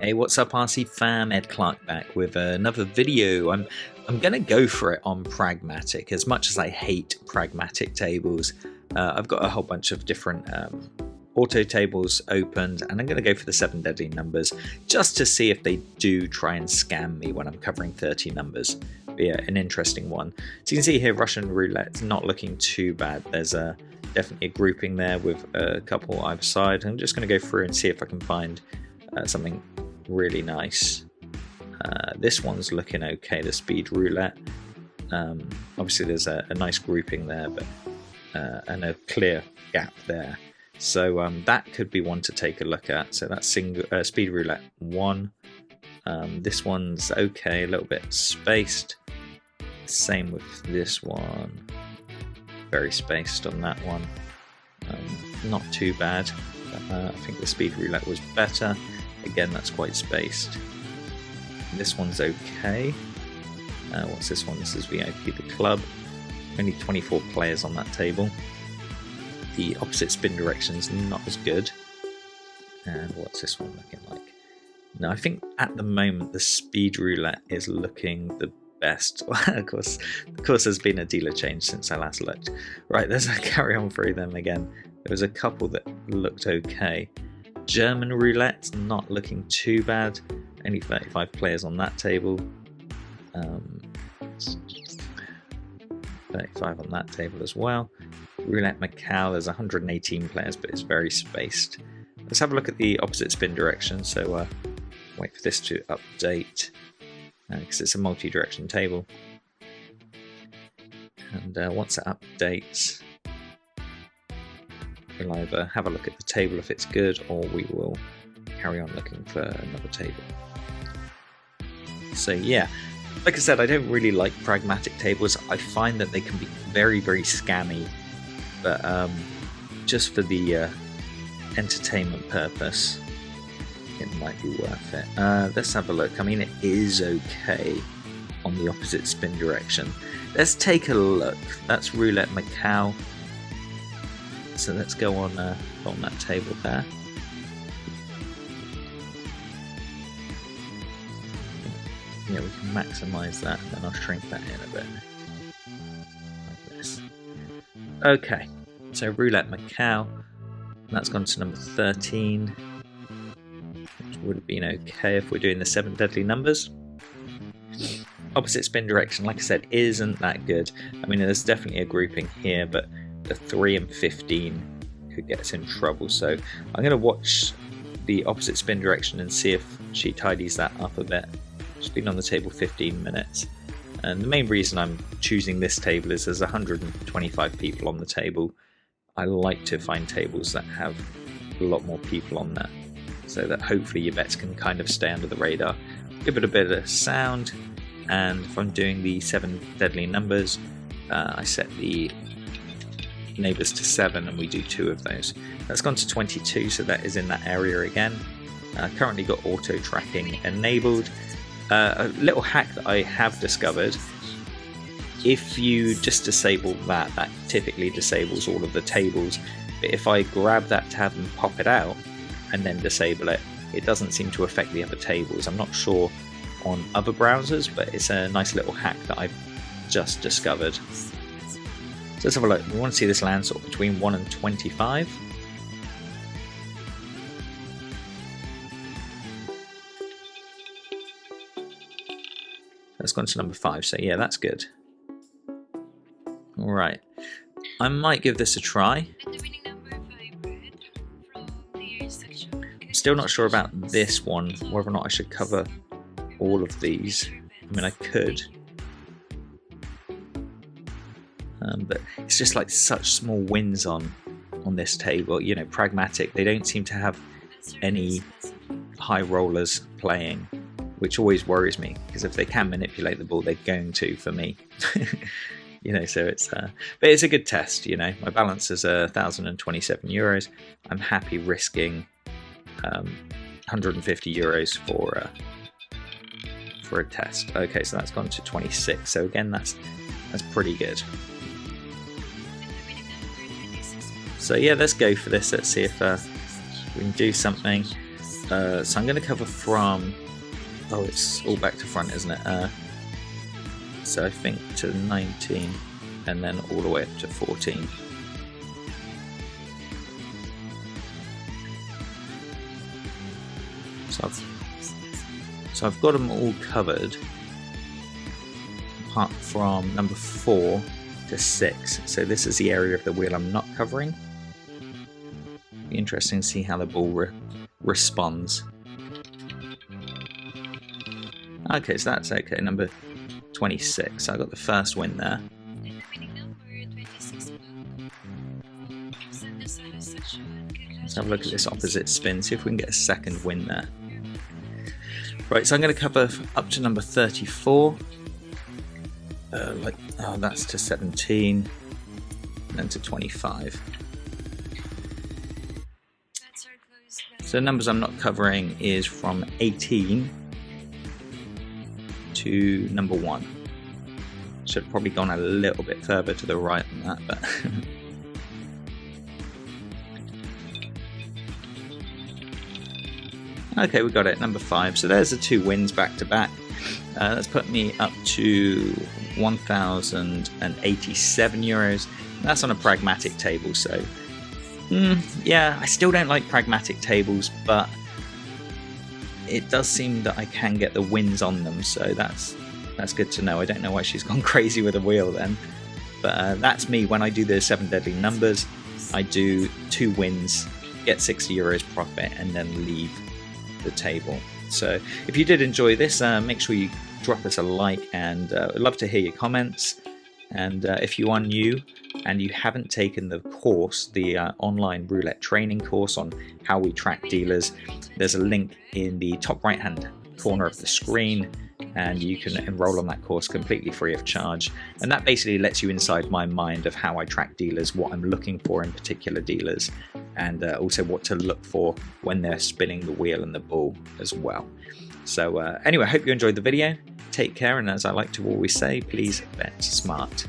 Hey, what's up, RC fam? Ed Clark back with another video. I'm gonna go for it on pragmatic. As much as I hate pragmatic tables, I've got a whole bunch of different auto tables opened, and I'm gonna go for the 7 deadly numbers just to see if they do try and scam me when I'm covering 30 numbers. But yeah, an interesting one. So you can see here, Russian roulette's not looking too bad. There's definitely a grouping there with a couple either side. I'm just gonna go through and see if I can find something really nice. This one's looking okay, the speed roulette. Obviously there's a nice grouping there, but and a clear gap there, so that could be one to take a look at. So that's speed roulette 1. This one's okay, a little bit spaced. Same with this one, very spaced on that one. Not too bad. I think the speed roulette was better. Again, that's quite spaced. This one's okay. What's this one? This is VIP the club. Only 24 players on that table. The opposite spin direction's not as good. And what's this one looking like? No, I think at the moment the speed roulette is looking the best. of course there's been a dealer change since I last looked. Right, there's a carry on through them again. There was a couple that looked okay. German roulette, not looking too bad. Only 35 players on that table. 35 on that table as well. Roulette Macau, there's 118 players, but it's very spaced. Let's have a look at the opposite spin direction. So wait for this to update, because it's a multi-direction table. And once it updates, we'll either have a look at the table if it's good, or we will carry on looking for another table. So yeah, like I said, I don't really like pragmatic tables. I find that they can be very, very scammy, but just for the entertainment purpose, it might be worth it. Let's have a look. I mean, it is okay on the opposite spin direction. Let's take a look. That's Roulette Macau. So let's go on that table there. Yeah, we can maximize that, and then I'll shrink that in a bit, like this. Okay, so Roulette Macau, that's gone to number 13, which would have been okay if we're doing the 7 deadly numbers. Opposite spin direction, like I said, isn't that good. I mean, there's definitely a grouping here, but the 3 and 15 could get us in trouble. So I'm going to watch the opposite spin direction and see if she tidies that up a bit. She's been on the table 15 minutes. And the main reason I'm choosing this table is there's 125 people on the table. I like to find tables that have a lot more people on there, so that hopefully your bets can kind of stay under the radar. Give it a bit of sound, and if I'm doing the 7 deadly numbers, I set the neighbours to 7 and we do 2 of those. That's gone to 22, so that is in that area again. Currently got auto tracking enabled. A little hack that I have discovered: if you just disable that typically disables all of the tables, but if I grab that tab and pop it out and then disable it, it doesn't seem to affect the other tables. I'm not sure on other browsers, but it's a nice little hack that I've just discovered. So let's have a look. We want to see this land sort of between 1 and 25. That's gone to number 5, so yeah, that's good. Alright, I might give this a try. I'm still not sure about this one, whether or not I should cover all of these. I mean, I could. But it's just like such small wins on this table. You know, pragmatic, they don't seem to have any high rollers playing, which always worries me, because if they can manipulate the ball, they're going to, for me. You know, so it's but it's a good test. You know, my balance is €1,027. I'm happy risking 150 euros for a test. Okay, so that's gone to 26. So again, that's pretty good. So yeah, let's go for this. Let's see if we can do something. So I'm going to cover from, oh, it's all back to front, isn't it? So I think to 19 and then all the way up to 14. So I've got them all covered apart from number 4 to 6. So this is the area of the wheel I'm not covering. Be interesting to see how the ball responds. Okay, so that's okay. Number 26. So I got the first win there. Let's have a look at this opposite spin, see if we can get a second win there. Right, so I'm going to cover up to number 34. That's to 17, and then to 25. So the numbers I'm not covering is from 18 to number 1. Should have probably gone a little bit further to the right than that, but okay, we got it, number 5. So there's the 2 wins back to back. That's put me up to 1,087 euros. That's on a pragmatic table, so yeah, I still don't like pragmatic tables, but it does seem that I can get the wins on them, so that's good to know. I don't know why she's gone crazy with a wheel then, but that's me when I do the 7 deadly numbers. I do 2 wins, get 60 euros profit, and then leave the table. So if you did enjoy this, make sure you drop us a like, and I'd love to hear your comments. And if you are new and you haven't taken the course, the online roulette training course on how we track dealers, there's a link in the top right hand corner of the screen, and you can enroll on that course completely free of charge. And that basically lets you inside my mind of how I track dealers, what I'm looking for in particular dealers, and also what to look for when they're spinning the wheel and the ball as well. So anyway, I hope you enjoyed the video. Take care, and as I like to always say, please bet smart.